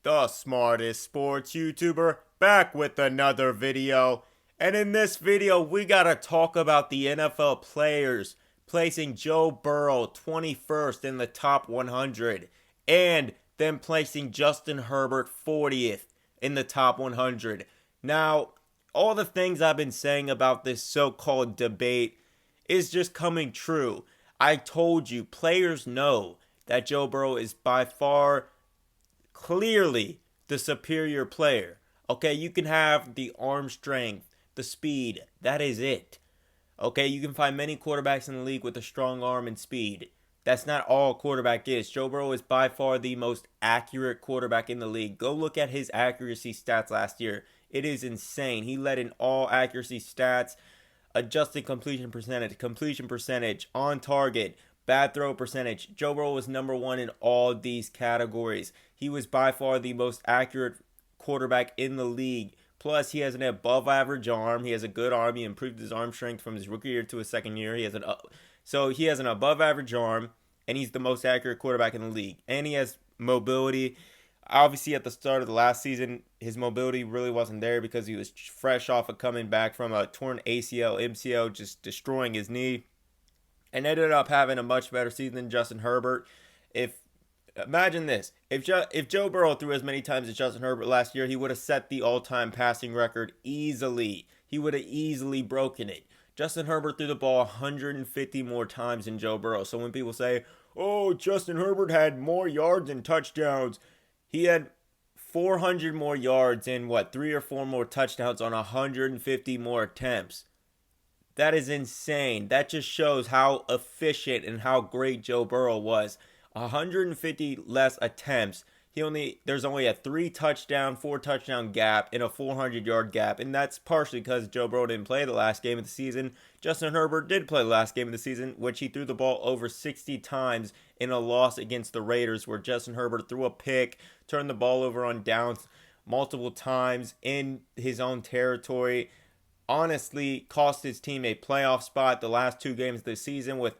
the smartest sports YouTuber, back with another video. And in this video, we gotta talk about the NFL players placing Joe Burrow 21st in the top 100 and then placing Justin Herbert 40th in the top 100. Now, all the things I've been saying about this so-called debate is just coming true. I told you, players know that Joe Burrow is by far clearly the superior player. Okay, you can have the arm strength, the speed, that is it. Okay, you can find many quarterbacks in the league with a strong arm and speed. That's not all a quarterback is. Joe Burrow is by far the most accurate quarterback in the league. Go look at his accuracy stats last year. It is insane. He led in all accuracy stats, adjusted completion percentage, on target, bad throw percentage. Joe Burrow was number one in all these categories. He was by far the most accurate quarterback in the league. Plus, he has an above average arm. He has a good arm. He improved his arm strength from his rookie year to his second year. He has an above average arm, and he's the most accurate quarterback in the league. And he has mobility. Obviously, at the start of the last season, his mobility really wasn't there because he was fresh off of coming back from a torn ACL, MCL, just destroying his knee, and ended up having a much better season than Justin Herbert. Imagine this: if Joe Burrow threw as many times as Justin Herbert last year, he would have set the all-time passing record easily. He would have easily broken it. Justin Herbert threw the ball 150 more times than Joe Burrow. So when people say, "Oh, Justin Herbert had more yards and touchdowns," he had 400 more yards and 3 or 4 more touchdowns on 150 more attempts. That is insane. That just shows how efficient and how great Joe Burrow was. 150 less attempts. There's only a 4 touchdown gap and a 400-yard gap, and that's partially because Joe Burrow didn't play the last game of the season. Justin Herbert did play the last game of the season, which he threw the ball over 60 times in a loss against the Raiders, where Justin Herbert threw a pick, turned the ball over on downs multiple times in his own territory. Honestly, cost his team a playoff spot the last 2 games of the season with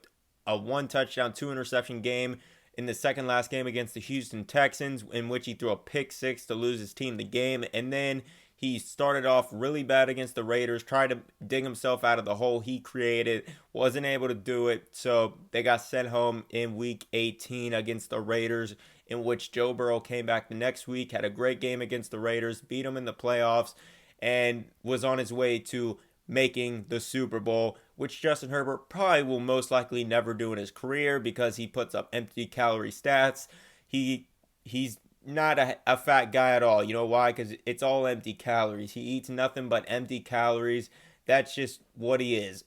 a 1 touchdown, 2 interception game in the second last game against the Houston Texans, in which he threw a pick 6 to lose his team the game. And then he started off really bad against the Raiders, tried to dig himself out of the hole he created, wasn't able to do it. So they got sent home in week 18 against the Raiders, in which Joe Burrow came back the next week, had a great game against the Raiders, beat them in the playoffs, and was on his way to making the Super Bowl, which Justin Herbert probably will most likely never do in his career because he puts up empty calorie stats. He's not a fat guy at all. You know why? Because it's all empty calories. He eats nothing but empty calories. That's just what he is.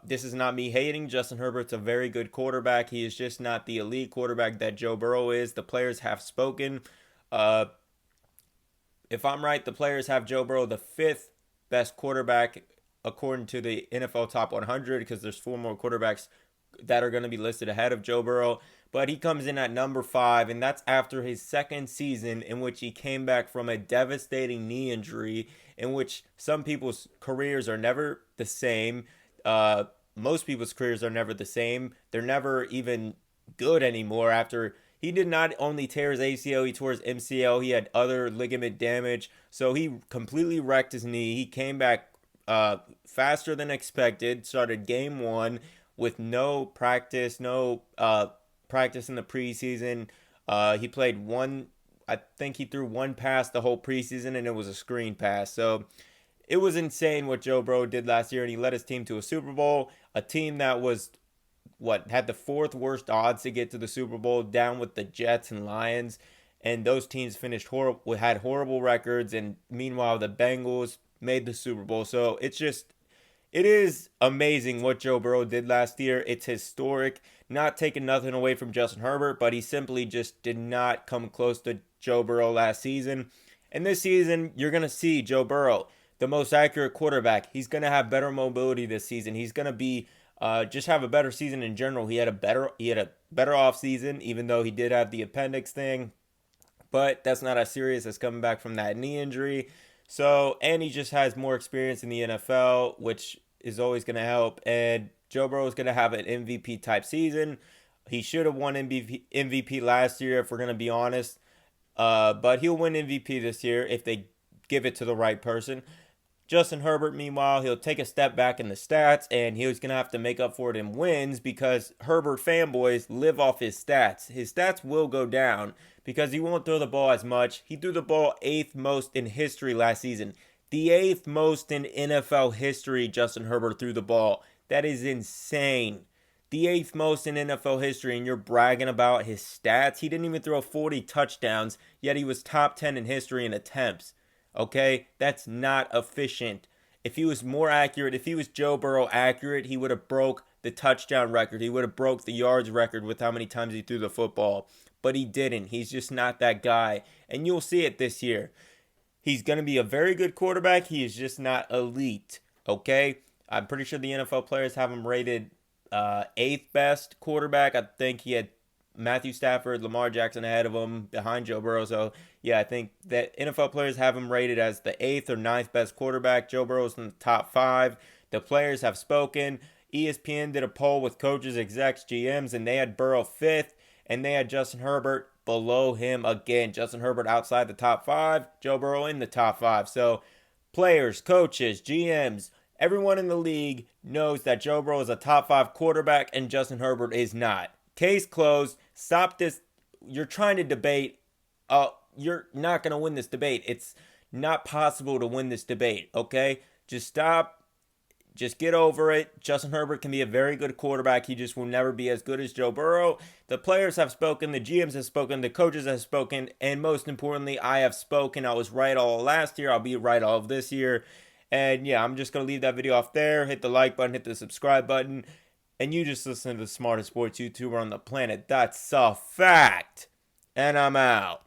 This is not me hating. Justin Herbert's a very good quarterback. He is just not the elite quarterback that Joe Burrow is. The players have spoken. If I'm right, the players have Joe Burrow the 5th best quarterback according to the NFL Top 100, because there's 4 more quarterbacks that are going to be listed ahead of Joe Burrow. But he comes in at number 5, and that's after his second season, in which he came back from a devastating knee injury, in which some people's careers are never the same. Most people's careers are never the same. They're never even good anymore after he did not only tear his ACL, he tore his MCL. He had other ligament damage. So he completely wrecked his knee. He came back faster than expected. Started game 1 with no practice in the preseason. He played I think he threw 1 pass the whole preseason, and it was a screen pass. So it was insane what Joe Burrow did last year, and he led his team to a Super Bowl, a team that was had the 4th worst odds to get to the Super Bowl, down with the Jets and Lions, and those teams had horrible records, and meanwhile the Bengals made the Super Bowl. So it is amazing what Joe Burrow did last year. It's historic. Not taking nothing away from Justin Herbert, but he simply just did not come close to Joe Burrow last season. And this season, you're going to see Joe Burrow, the most accurate quarterback. He's going to have better mobility this season. He's going to be just have a better season in general. He had a better off season, even though he did have the appendix thing. But that's not as serious as coming back from that knee injury. So, and he just has more experience in the NFL, which is always going to help. And Joe Burrow is going to have an MVP type season. He should have won MVP last year, if we're going to be honest. But he'll win MVP this year if they give it to the right person. Justin Herbert, meanwhile, he'll take a step back in the stats, and he's going to have to make up for it in wins because Herbert fanboys live off his stats. His stats will go down because he won't throw the ball as much. He threw the ball 8th most in history last season. The 8th most in NFL history, Justin Herbert threw the ball. That is insane. The 8th most in NFL history, and you're bragging about his stats? He didn't even throw 40 touchdowns, yet he was top 10 in history in attempts. Okay, that's not efficient. If he was more accurate, if he was Joe Burrow accurate, he would have broke the touchdown record. He would have broke the yards record with how many times he threw the football. But he didn't. He's just not that guy. And you'll see it this year. He's going to be a very good quarterback. He is just not elite. Okay? I'm pretty sure the NFL players have him rated 8th best quarterback. I think he had Matthew Stafford, Lamar Jackson ahead of him, behind Joe Burrow. So, yeah, I think that NFL players have him rated as the 8th or 9th best quarterback. Joe Burrow's in the top 5. The players have spoken. ESPN did a poll with coaches, execs, GMs, and they had Burrow 5th, and they had Justin Herbert below him again. Justin Herbert outside the top 5, Joe Burrow in the top 5. So, players, coaches, GMs, everyone in the league knows that Joe Burrow is a top 5 quarterback and Justin Herbert is not. Case closed. Stop this. You're trying to debate. You're not going to win this debate. It's not possible to win this debate, okay? Just stop. Just get over it. Justin Herbert can be a very good quarterback. He just will never be as good as Joe Burrow. The players have spoken. The GMs have spoken. The coaches have spoken. And most importantly, I have spoken. I was right all last year. I'll be right all of this year. And yeah, I'm just going to leave that video off there. Hit the like button. Hit the subscribe button. And you just listen to the smartest sports YouTuber on the planet. That's a fact. And I'm out.